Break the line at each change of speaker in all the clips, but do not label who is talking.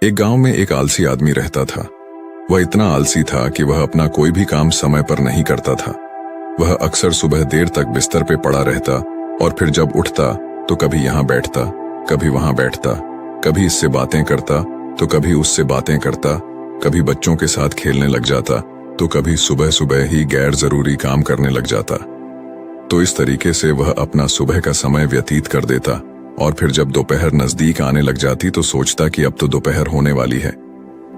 एक गांव में एक आलसी आदमी रहता था। वह इतना आलसी था कि वह अपना कोई भी काम समय पर नहीं करता था। वह अक्सर सुबह देर तक बिस्तर पे पड़ा रहता और फिर जब उठता तो कभी यहाँ बैठता, कभी वहां बैठता, कभी इससे बातें करता तो कभी उससे बातें करता, कभी बच्चों के साथ खेलने लग जाता तो कभी सुबह सुबह ही गैर जरूरी काम करने लग जाता। तो इस तरीके से वह अपना सुबह का समय व्यतीत कर देता और फिर जब दोपहर नजदीक आने लग जाती तो सोचता कि अब तो दोपहर होने वाली है,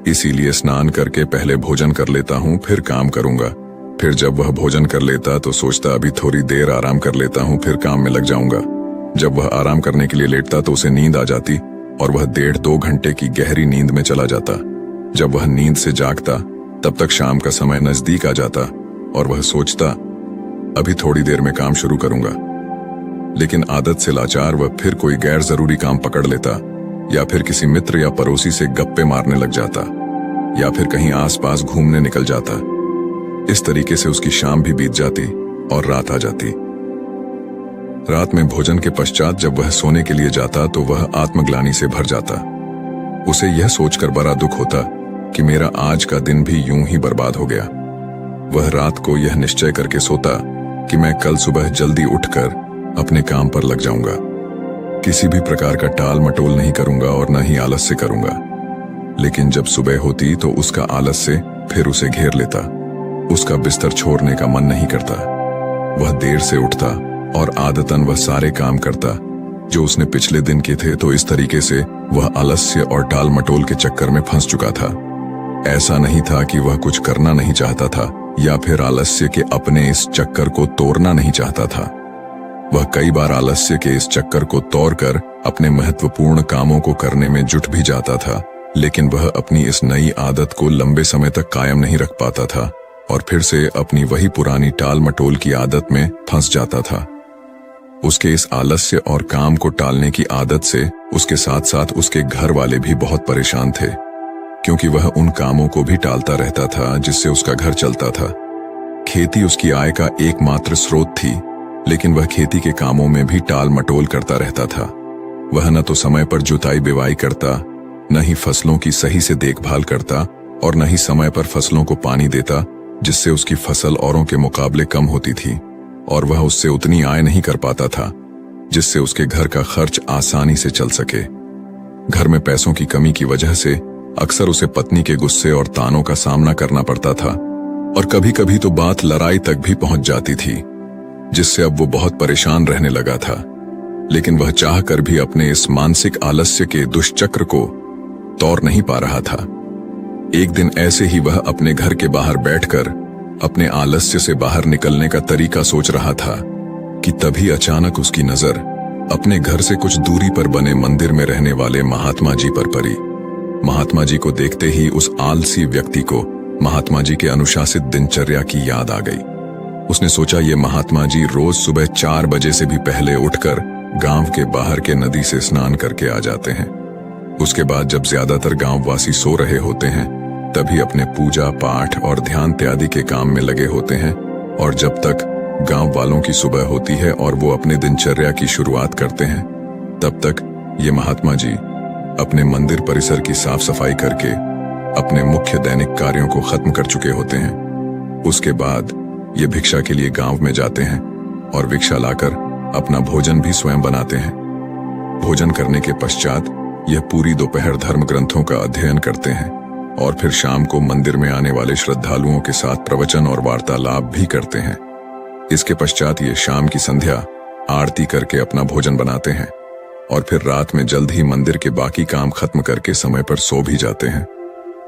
इसीलिए स्नान करके पहले भोजन कर लेता हूँ, फिर काम करूंगा। फिर जब वह भोजन कर लेता तो सोचता अभी थोड़ी देर आराम कर लेता हूँ, फिर काम में लग जाऊंगा। जब वह आराम करने के लिए लेटता तो उसे नींद आ जाती और वह 1.5-2 घंटे की गहरी नींद में चला जाता। जब वह नींद से जागता तब तक शाम का समय नजदीक आ जाता और वह सोचता अभी थोड़ी देर में काम शुरू करूंगा। लेकिन आदत से लाचार वह फिर कोई गैर जरूरी काम पकड़ लेता या फिर किसी मित्र या पड़ोसी से गप्पे मारने लग जाता या फिर कहीं आसपास घूमने निकल जाता। इस तरीके से उसकी शाम भी बीत जाती और रात आ जाती। रात में भोजन के पश्चात जब वह सोने के लिए जाता तो वह आत्मग्लानि से भर जाता। उसे यह सोचकर बड़ा दुख होता कि मेरा आज का दिन भी यूं ही बर्बाद हो गया। वह रात को यह निश्चय करके सोता कि मैं कल सुबह जल्दी उठकर अपने काम पर लग जाऊंगा, किसी भी प्रकार का टाल मटोल नहीं करूंगा और न ही आलस्य करूंगा। लेकिन जब सुबह होती तो उसका आलस्य फिर उसे घेर लेता। उसका बिस्तर छोड़ने का मन नहीं करता। वह देर से उठता और आदतन वह सारे काम करता जो उसने पिछले दिन के थे। तो इस तरीके से वह आलस्य और टाल मटोल के चक्कर में फंस चुका था। ऐसा नहीं था कि वह कुछ करना नहीं चाहता था या फिर आलस्य के अपने इस चक्कर को तोड़ना नहीं चाहता था। वह कई बार आलस्य के इस चक्कर को तोड़कर अपने महत्वपूर्ण कामों को करने में जुट भी जाता था, लेकिन वह अपनी इस नई आदत को लंबे समय तक कायम नहीं रख पाता था और फिर से अपनी वही पुरानी टाल मटोल की आदत में फंस जाता था। उसके इस आलस्य और काम को टालने की आदत से उसके साथ साथ उसके घर वाले भी बहुत परेशान थे, क्योंकि वह उन कामों को भी टालता रहता था जिससे उसका घर चलता था। खेती उसकी आय का एकमात्र स्रोत थी, लेकिन वह खेती के कामों में भी टाल मटोल करता रहता था। वह न तो समय पर जुताई बिवाई करता, न ही फसलों की सही से देखभाल करता और न ही समय पर फसलों को पानी देता, जिससे उसकी फसल औरों के मुकाबले कम होती थी और वह उससे उतनी आय नहीं कर पाता था जिससे उसके घर का खर्च आसानी से चल सके। घर में पैसों की कमी की वजह से अक्सर उसे पत्नी के गुस्से और तानों का सामना करना पड़ता था और कभी कभी तो बात लड़ाई तक भी पहुंच जाती थी, जिससे अब वो बहुत परेशान रहने लगा था। लेकिन वह चाहकर भी अपने इस मानसिक आलस्य के दुष्चक्र को तोड़ नहीं पा रहा था। एक दिन ऐसे ही वह अपने घर के बाहर बैठकर अपने आलस्य से बाहर निकलने का तरीका सोच रहा था कि तभी अचानक उसकी नजर अपने घर से कुछ दूरी पर बने मंदिर में रहने वाले महात्मा जी पर पड़ी। महात्मा जी को देखते ही उस आलसी व्यक्ति को महात्मा जी के अनुशासित दिनचर्या की याद आ गई। उसने सोचा ये महात्मा जी रोज सुबह 4 बजे से भी पहले उठकर गांव के बाहर के नदी से स्नान करके आ जाते हैं। उसके बाद जब ज्यादातर गांववासी सो रहे होते हैं तभी अपने पूजा पाठ और ध्यान इत्यादि के काम में लगे होते हैं, और जब तक गांव वालों की सुबह होती है और वो अपने दिनचर्या की शुरुआत करते हैं तब तक ये महात्मा जी अपने मंदिर परिसर की साफ सफाई करके अपने मुख्य दैनिक कार्यों को खत्म कर चुके होते हैं। उसके बाद ये भिक्षा के लिए गांव में जाते हैं और भिक्षा लाकर अपना भोजन भी स्वयं बनाते हैं। भोजन करने के पश्चात यह पूरी दोपहर धर्म ग्रंथों का अध्ययन करते हैं और फिर शाम को मंदिर में आने वाले श्रद्धालुओं के साथ प्रवचन और वार्तालाप भी करते हैं। इसके पश्चात ये शाम की संध्या आरती करके अपना भोजन बनाते हैं और फिर रात में जल्द ही मंदिर के बाकी काम खत्म करके समय पर सो भी जाते हैं।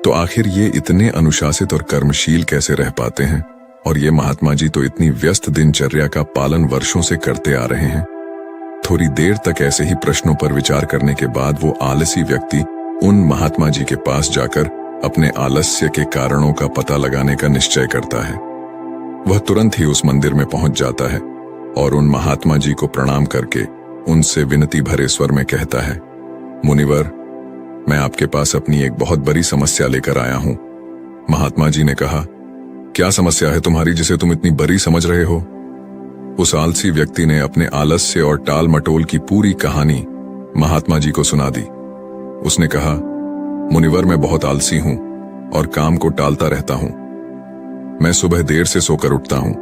तो आखिर ये इतने अनुशासित और कर्मशील कैसे रह पाते हैं? और ये महात्मा जी तो इतनी व्यस्त दिनचर्या का पालन वर्षों से करते आ रहे हैं। थोड़ी देर तक ऐसे ही प्रश्नों पर विचार करने के बाद वो आलसी व्यक्ति उन महात्मा जी के पास जाकर अपने आलस्य के कारणों का पता लगाने का निश्चय करता है। वह तुरंत ही उस मंदिर में पहुंच जाता है और उन महात्मा जी को प्रणाम करके उनसे विनती भरे स्वर में कहता है, मुनिवर, मैं आपके पास अपनी एक बहुत बड़ी समस्या लेकर आया हूं। महात्मा जी ने कहा, क्या समस्या है तुम्हारी जिसे तुम इतनी बड़ी समझ रहे हो? उस आलसी व्यक्ति ने अपने आलस्य और टाल मटोल की पूरी कहानी महात्मा जी को सुना दी। उसने कहा, मुनिवर, मैं बहुत आलसी हूं और काम को टालता रहता हूं। मैं सुबह देर से सोकर उठता हूं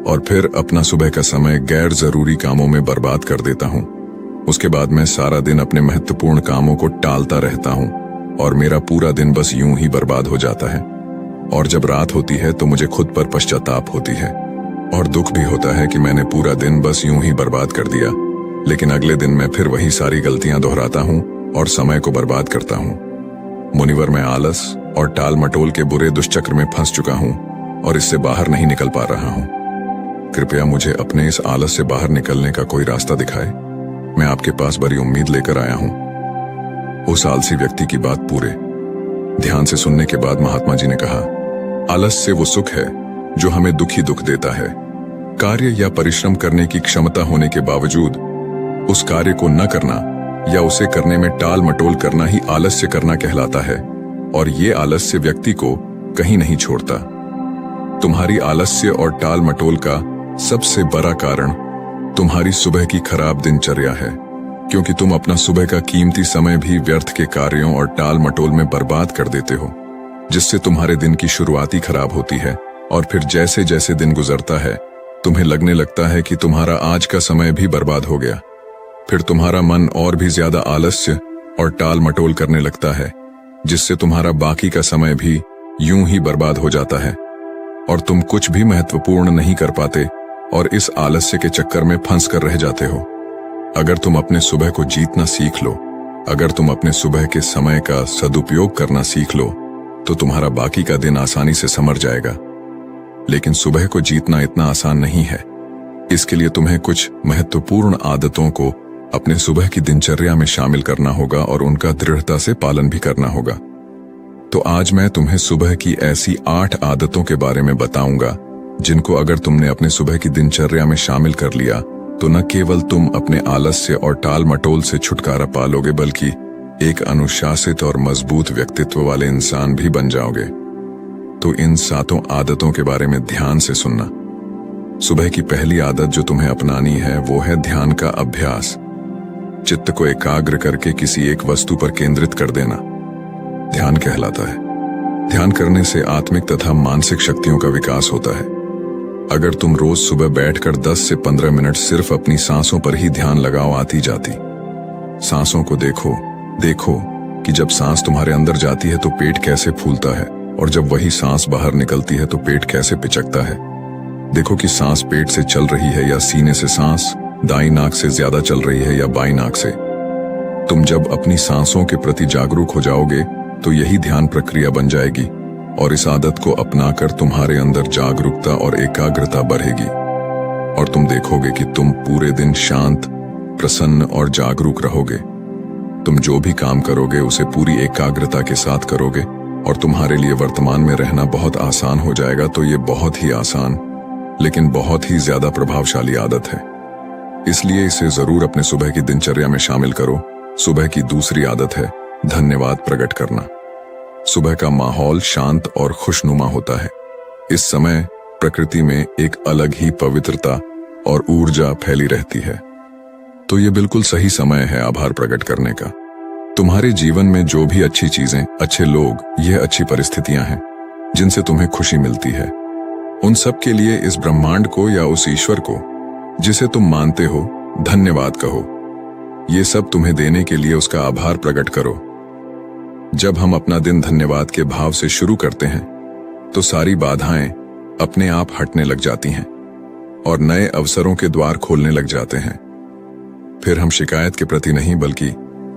और फिर अपना सुबह का समय गैर जरूरी कामों में बर्बाद कर देता हूं। उसके बाद मैं सारा दिन अपने महत्वपूर्ण कामों को टालता रहता हूं और मेरा पूरा दिन बस यूं ही बर्बाद हो जाता है। और जब रात होती है तो मुझे खुद पर पश्चाताप होती है और दुख भी होता है कि मैंने पूरा दिन बस यूं ही बर्बाद कर दिया। लेकिन अगले दिन मैं फिर वही सारी गलतियां दोहराता हूं और समय को बर्बाद करता हूं। मुनिवर, मैं आलस और टाल मटोल के बुरे दुष्चक्र में फंस चुका हूं और इससे बाहर नहीं निकल पा रहा हूं। कृपया मुझे अपने इस आलस से बाहर निकलने का कोई रास्ता दिखाए। मैं आपके पास बड़ी उम्मीद लेकर आया हूं। उस आलसी व्यक्ति की बात पूरे ध्यान से सुनने के बाद महात्मा जी ने कहा, आलस से वो सुख है जो हमें दुखी दुख देता है। कार्य या परिश्रम करने की क्षमता होने के बावजूद उस कार्य को न करना या उसे करने में टाल मटोल करना ही आलस्य करना कहलाता है और ये आलस्य व्यक्ति को कहीं नहीं छोड़ता। तुम्हारी आलस्य और टाल मटोल का सबसे बड़ा कारण तुम्हारी सुबह की खराब दिनचर्या है, क्योंकि तुम अपना सुबह का कीमती समय भी व्यर्थ के कार्यों और टाल मटोल में बर्बाद कर देते हो, जिससे तुम्हारे दिन की शुरुआत ही खराब होती है और फिर जैसे जैसे दिन गुजरता है तुम्हें लगने लगता है कि तुम्हारा आज का समय भी बर्बाद हो गया। फिर तुम्हारा मन और भी ज्यादा आलस्य और टाल मटोल करने लगता है, जिससे तुम्हारा बाकी का समय भी यूं ही बर्बाद हो जाता है और तुम कुछ भी महत्वपूर्ण नहीं कर पाते और इस आलस्य के चक्कर में फंस कर रह जाते हो। अगर तुम अपने सुबह को जीतना सीख लो, अगर तुम अपने सुबह के समय का सदुपयोग करना सीख लो, तो तुम्हारा बाकी का दिन आसानी से संवर जाएगा। लेकिन सुबह को जीतना इतना आसान नहीं है। इसके लिए तुम्हें कुछ महत्वपूर्ण आदतों को अपने सुबह की दिनचर्या में शामिल करना होगा और उनका दृढ़ता से पालन भी करना होगा। तो आज मैं तुम्हें सुबह की ऐसी 8 आदतों के बारे में बताऊंगा जिनको अगर तुमने अपने सुबह की दिनचर्या में शामिल कर लिया तो न केवल तुम अपने आलस्य और टाल मटोल से छुटकारा पालोगे, बल्कि एक अनुशासित और मजबूत व्यक्तित्व वाले इंसान भी बन जाओगे। तो इन 7 आदतों के बारे में ध्यान से सुनना। सुबह की पहली आदत जो तुम्हें अपनानी है वो है ध्यान का अभ्यास। चित्त को एकाग्र करके किसी एक वस्तु पर केंद्रित कर देना ध्यान कहलाता है। ध्यान करने से आत्मिक तथा मानसिक शक्तियों का विकास होता है। अगर तुम रोज सुबह बैठकर 10 से 15 मिनट सिर्फ अपनी सांसों पर ही ध्यान लगाओ आती जाती सांसों को देखो कि जब सांस तुम्हारे अंदर जाती है तो पेट कैसे फूलता है और जब वही सांस बाहर निकलती है तो पेट कैसे पिचकता है। देखो कि सांस पेट से चल रही है या सीने से, सांस दाईं नाक से ज्यादा चल रही है या बाईं नाक से। तुम जब अपनी सांसों के प्रति जागरूक हो जाओगे तो यही ध्यान प्रक्रिया बन जाएगी और इस आदत को अपनाकर तुम्हारे अंदर जागरूकता और एकाग्रता बढ़ेगी और तुम देखोगे कि तुम पूरे दिन शांत, प्रसन्न और जागरूक रहोगे। तुम जो भी काम करोगे उसे पूरी एकाग्रता के साथ करोगे और तुम्हारे लिए वर्तमान में रहना बहुत आसान हो जाएगा। तो ये बहुत ही आसान लेकिन बहुत ही ज्यादा प्रभावशाली आदत है, इसलिए इसे जरूर अपने सुबह की दिनचर्या में शामिल करो। सुबह की दूसरी आदत है धन्यवाद प्रकट करना। सुबह का माहौल शांत और खुशनुमा होता है। इस समय प्रकृति में एक अलग ही पवित्रता और ऊर्जा फैली रहती है, तो ये बिल्कुल सही समय है आभार प्रकट करने का। तुम्हारे जीवन में जो भी अच्छी चीजें, अच्छे लोग, यह अच्छी परिस्थितियां हैं जिनसे तुम्हें खुशी मिलती है, उन सब के लिए इस ब्रह्मांड को या उस ईश्वर को जिसे तुम मानते हो धन्यवाद कहो। ये सब तुम्हें देने के लिए उसका आभार प्रकट करो। जब हम अपना दिन धन्यवाद के भाव से शुरू करते हैं तो सारी बाधाएं अपने आप हटने लग जाती हैं और नए अवसरों के द्वार खोलने लग जाते हैं। फिर हम शिकायत के प्रति नहीं बल्कि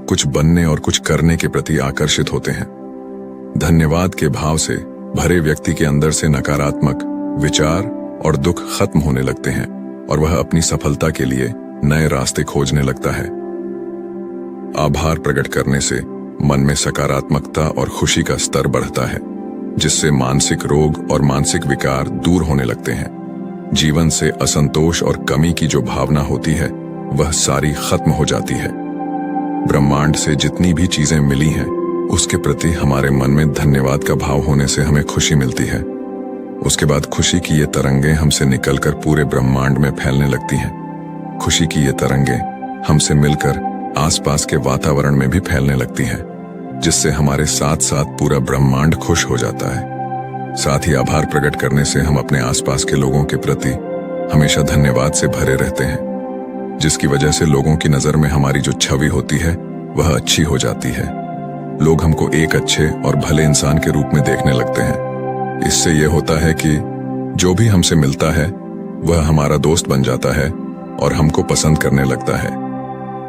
कुछ बनने और कुछ करने के प्रति आकर्षित होते हैं। धन्यवाद के भाव से भरे व्यक्ति के अंदर से नकारात्मक विचार और दुख खत्म होने लगते हैं और वह अपनी सफलता के लिए नए रास्ते खोजने लगता है। आभार प्रकट करने से मन में सकारात्मकता और खुशी का स्तर बढ़ता है, जिससे मानसिक रोग और मानसिक विकार दूर होने लगते हैं। जीवन से असंतोष और कमी की जो भावना होती है वह सारी खत्म हो जाती है। ब्रह्मांड से जितनी भी चीजें मिली हैं उसके प्रति हमारे मन में धन्यवाद का भाव होने से हमें खुशी मिलती है। उसके बाद खुशी की ये तरंगें हमसे निकलकर पूरे ब्रह्मांड में फैलने लगती हैं। खुशी की ये तरंगें हमसे मिलकर आसपास के वातावरण में भी फैलने लगती हैं। जिससे हमारे साथ साथ पूरा ब्रह्मांड खुश हो जाता है। साथ ही आभार प्रकट करने से हम अपने आसपास के लोगों के प्रति हमेशा धन्यवाद से भरे रहते हैं, जिसकी वजह से लोगों की नजर में हमारी जो छवि होती है वह अच्छी हो जाती है। लोग हमको एक अच्छे और भले इंसान के रूप में देखने लगते हैं। इससे यह होता है कि जो भी हमसे मिलता है वह हमारा दोस्त बन जाता है और हमको पसंद करने लगता है।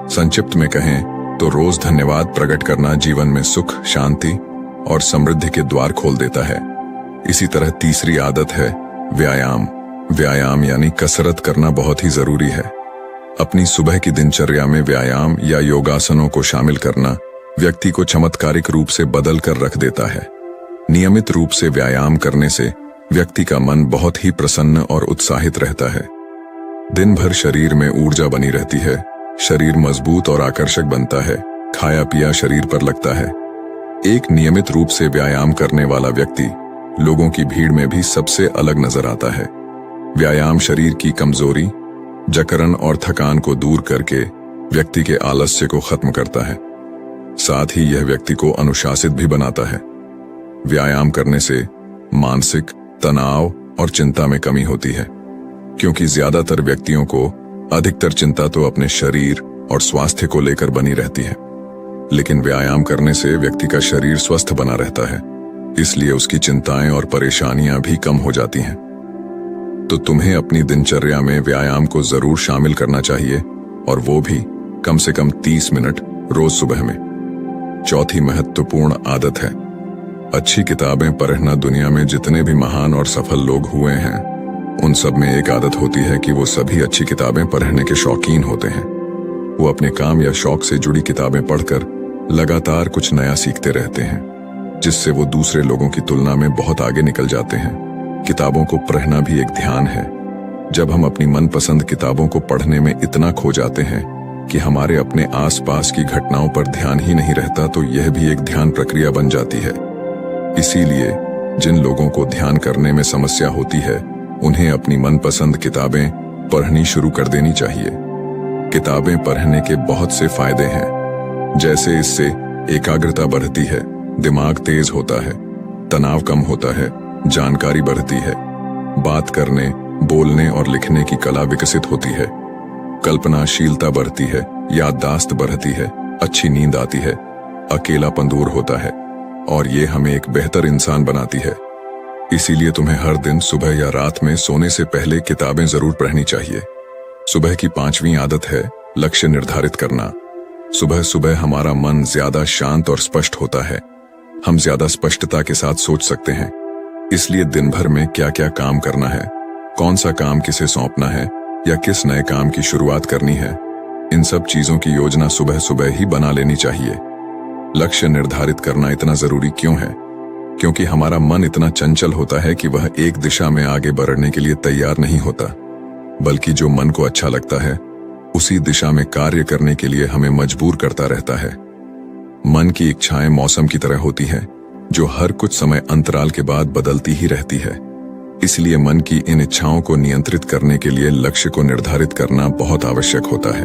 संक्षिप्त में कहें तो रोज धन्यवाद प्रकट करना जीवन में सुख, शांति और समृद्धि के द्वार खोल देता है। इसी तरह तीसरी आदत है व्यायाम। व्यायाम यानी कसरत करना बहुत ही जरूरी है। अपनी सुबह की दिनचर्या में व्यायाम या योगासनों को शामिल करना व्यक्ति को चमत्कारिक रूप से बदल कर रख देता है। नियमित रूप से व्यायाम करने से व्यक्ति का मन बहुत ही प्रसन्न और उत्साहित रहता है। दिन भर शरीर में ऊर्जा बनी रहती है, शरीर मजबूत और आकर्षक बनता है, खाया पिया शरीर पर लगता है। एक नियमित रूप से व्यायाम करने वाला व्यक्ति लोगों की भीड़ में भी सबसे अलग नजर आता है। व्यायाम शरीर की कमजोरी, जकड़न और थकान को दूर करके व्यक्ति के आलस्य को खत्म करता है। साथ ही यह व्यक्ति को अनुशासित भी बनाता है। व्यायाम करने से मानसिक तनाव और चिंता में कमी होती है, क्योंकि ज्यादातर व्यक्तियों को अधिकतर चिंता तो अपने शरीर और स्वास्थ्य को लेकर बनी रहती है। लेकिन व्यायाम करने से व्यक्ति का शरीर स्वस्थ बना रहता है, इसलिए उसकी चिंताएं और परेशानियां भी कम हो जाती हैं। तो तुम्हें अपनी दिनचर्या में व्यायाम को जरूर शामिल करना चाहिए, और वो भी कम से कम 30 मिनट रोज सुबह में। चौथी महत्वपूर्ण आदत है अच्छी किताबें पढ़ना। दुनिया में जितने भी महान और सफल लोग हुए हैं, उन सब में एक आदत होती है कि वो सभी अच्छी किताबें पढ़ने के शौकीन होते हैं। वो अपने काम या शौक से जुड़ी किताबें पढ़कर लगातार कुछ नया सीखते रहते हैं, जिससे वो दूसरे लोगों की तुलना में बहुत आगे निकल जाते हैं। किताबों को पढ़ना भी एक ध्यान है। जब हम अपनी मनपसंद किताबों को पढ़ने में इतना खो जाते हैं कि हमारे अपने आसपास की घटनाओं पर ध्यान ही नहीं रहता, तो यह भी एक ध्यान प्रक्रिया बन जाती है। इसीलिए जिन लोगों को ध्यान करने में समस्या होती है, उन्हें अपनी मनपसंद किताबें पढ़नी शुरू कर देनी चाहिए। किताबें पढ़ने के बहुत से फायदे हैं, जैसे इससे एकाग्रता बढ़ती है, दिमाग तेज होता है, तनाव कम होता है, जानकारी बढ़ती है, बात करने, बोलने और लिखने की कला विकसित होती है, कल्पनाशीलता बढ़ती है, याददाश्त बढ़ती है, अच्छी नींद आती है, अकेलापन दूर होता है, और ये हमें एक बेहतर इंसान बनाती है। इसीलिए तुम्हें हर दिन सुबह या रात में सोने से पहले किताबें जरूर पढ़नी चाहिए। सुबह की 5वीं आदत है लक्ष्य निर्धारित करना। सुबह सुबह हमारा मन ज्यादा शांत और स्पष्ट होता है। हम ज्यादा स्पष्टता के साथ सोच सकते हैं। इसलिए दिन भर में क्या क्या काम करना है, कौन सा काम किसे सौंपना है, या किस नए काम की शुरुआत करनी है, इन सब चीजों की योजना सुबह सुबह ही बना लेनी चाहिए। लक्ष्य निर्धारित करना इतना जरूरी क्यों है? क्योंकि हमारा मन इतना चंचल होता है कि वह एक दिशा में आगे बढ़ने के लिए तैयार नहीं होता, बल्कि जो मन को अच्छा लगता है उसी दिशा में कार्य करने के लिए हमें मजबूर करता रहता है। मन की इच्छाएं मौसम की तरह होती हैं, जो हर कुछ समय अंतराल के बाद बदलती ही रहती है। इसलिए मन की इन इच्छाओं को नियंत्रित करने के लिए लक्ष्य को निर्धारित करना बहुत आवश्यक होता है।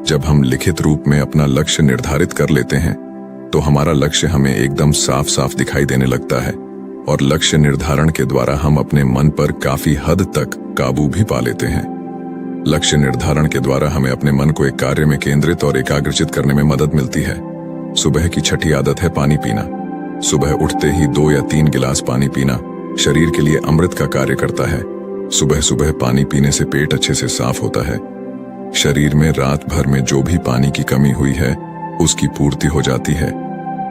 जब हम लिखित रूप में अपना लक्ष्य निर्धारित कर लेते हैं, तो हमारा लक्ष्य हमें एकदम साफ साफ दिखाई देने लगता है, और लक्ष्य निर्धारण के द्वारा हम अपने मन पर काफी हद तक काबू भी पा लेते हैं। लक्ष्य निर्धारण के द्वारा हमें अपने मन को एक कार्य में केंद्रित और एकाग्रचित करने में मदद मिलती है। सुबह की छठी आदत है पानी पीना। सुबह उठते ही 2 या 3 गिलास पानी पीना शरीर के लिए अमृत का कार्य करता है। सुबह सुबह पानी पीने से पेट अच्छे से साफ होता है। शरीर में रात भर में जो भी पानी की कमी हुई है उसकी पूर्ति हो जाती है।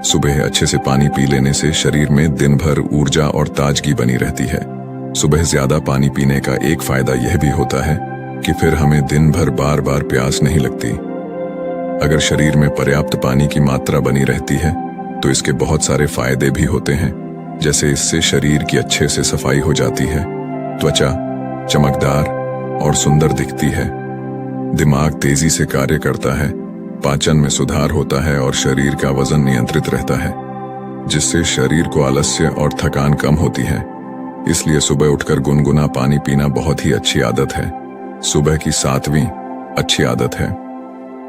सुबह अच्छे से पानी पी लेने से शरीर में दिन भर ऊर्जा और ताजगी बनी रहती है। सुबह ज्यादा पानी पीने का एक फायदा यह भी होता है कि फिर हमें दिन भर बार बार प्यास नहीं लगती। अगर शरीर में पर्याप्त पानी की मात्रा बनी रहती है तो इसके बहुत सारे फायदे भी होते हैं, जैसे इससे शरीर की अच्छे से सफाई हो जाती है, त्वचा चमकदार और सुंदर दिखती है, दिमाग तेजी से कार्य करता है, पाचन में सुधार होता है और शरीर का वजन नियंत्रित रहता है, जिससे शरीर को आलस्य और थकान कम होती है। इसलिए सुबह उठकर गुनगुना पानी पीना बहुत ही अच्छी आदत है। सुबह की 7वीं अच्छी आदत है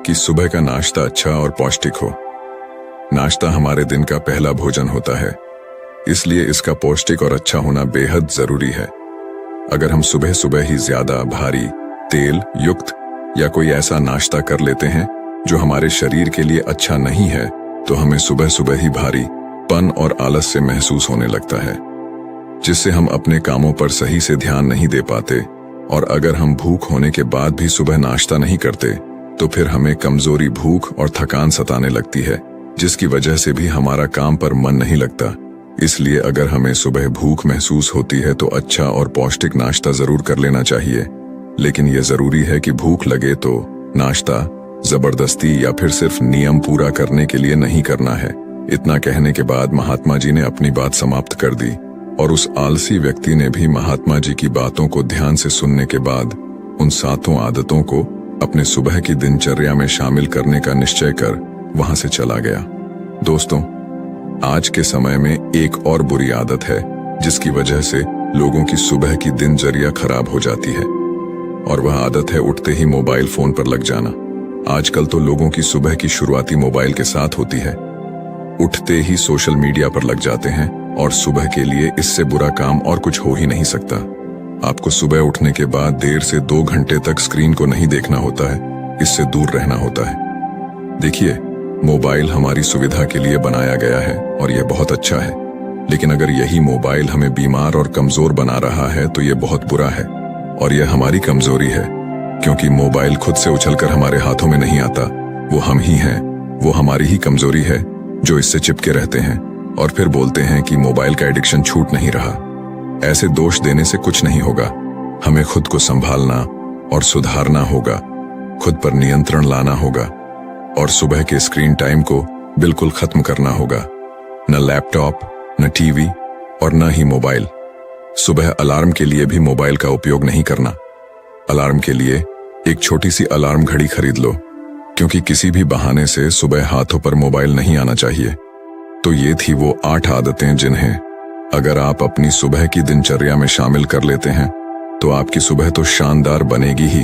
कि सुबह का नाश्ता अच्छा और पौष्टिक हो। नाश्ता हमारे दिन का पहला भोजन होता है, इसलिए इसका पौष्टिक और अच्छा होना बेहद जरूरी है। अगर हम सुबह सुबह ही ज्यादा भारी, तेल युक्त या कोई ऐसा नाश्ता कर लेते हैं जो हमारे शरीर के लिए अच्छा नहीं है, तो हमें सुबह सुबह ही भारी पन और आलस से महसूस होने लगता है, जिससे हम अपने कामों पर सही से ध्यान नहीं दे पाते। और अगर हम भूख होने के बाद भी सुबह नाश्ता नहीं करते तो फिर हमें कमजोरी, भूख और थकान सताने लगती है, जिसकी वजह से भी हमारा काम पर मन नहीं लगता। इसलिए अगर हमें सुबह भूख महसूस होती है तो अच्छा और पौष्टिक नाश्ता जरूर कर लेना चाहिए, लेकिन यह जरूरी है कि भूख लगे तो नाश्ता जबरदस्ती या फिर सिर्फ नियम पूरा करने के लिए नहीं करना है। इतना कहने के बाद महात्मा जी ने अपनी बात समाप्त कर दी और उस आलसी व्यक्ति ने भी महात्मा जी की बातों को ध्यान से सुनने के बाद उन 7 आदतों को अपने सुबह की दिनचर्या में शामिल करने का निश्चय कर वहां से चला गया। दोस्तों, आज के समय में एक और बुरी आदत है जिसकी वजह से लोगों की सुबह की दिनचर्या खराब हो जाती है, और वह आदत है उठते ही मोबाइल फोन पर लग जाना। आजकल तो लोगों की सुबह की शुरुआती मोबाइल के साथ होती है। उठते ही सोशल मीडिया पर लग जाते हैं, और सुबह के लिए इससे बुरा काम और कुछ हो ही नहीं सकता। आपको सुबह उठने के बाद 1.5 से 2 घंटे तक स्क्रीन को नहीं देखना होता है, इससे दूर रहना होता है। देखिए, मोबाइल हमारी सुविधा के लिए बनाया गया है और यह बहुत अच्छा है, लेकिन अगर यही मोबाइल हमें बीमार और कमजोर बना रहा है तो यह बहुत बुरा है, और यह हमारी कमजोरी है, क्योंकि मोबाइल खुद से उछलकर हमारे हाथों में नहीं आता। वो हम ही हैं, वो हमारी ही कमजोरी है जो इससे चिपके रहते हैं और फिर बोलते हैं कि मोबाइल का एडिक्शन छूट नहीं रहा। ऐसे दोष देने से कुछ नहीं होगा। हमें खुद को संभालना और सुधारना होगा, खुद पर नियंत्रण लाना होगा और सुबह के स्क्रीन टाइम को बिल्कुल खत्म करना होगा। न लैपटॉप, न टीवी और न ही मोबाइल। सुबह अलार्म के लिए भी मोबाइल का उपयोग नहीं करना। अलार्म के लिए एक छोटी सी अलार्म घड़ी खरीद लो, क्योंकि किसी भी बहाने से सुबह हाथों पर मोबाइल नहीं आना चाहिए। तो ये थी वो 8 आदतें जिन्हें अगर आप अपनी सुबह की दिनचर्या में शामिल कर लेते हैं तो आपकी सुबह तो शानदार बनेगी ही,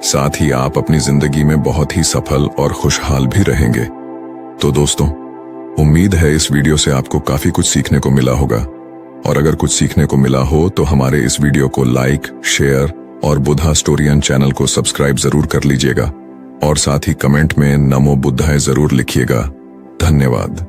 साथ ही आप अपनी जिंदगी में बहुत ही सफल और खुशहाल भी रहेंगे। तो दोस्तों, उम्मीद है इस वीडियो से आपको काफी कुछ सीखने को मिला होगा, और अगर कुछ सीखने को मिला हो तो हमारे इस वीडियो को लाइक, शेयर और बुद्धा स्टोरियन चैनल को सब्सक्राइब जरूर कर लीजिएगा, और साथ ही कमेंट में नमो बुद्धाय जरूर लिखिएगा। धन्यवाद।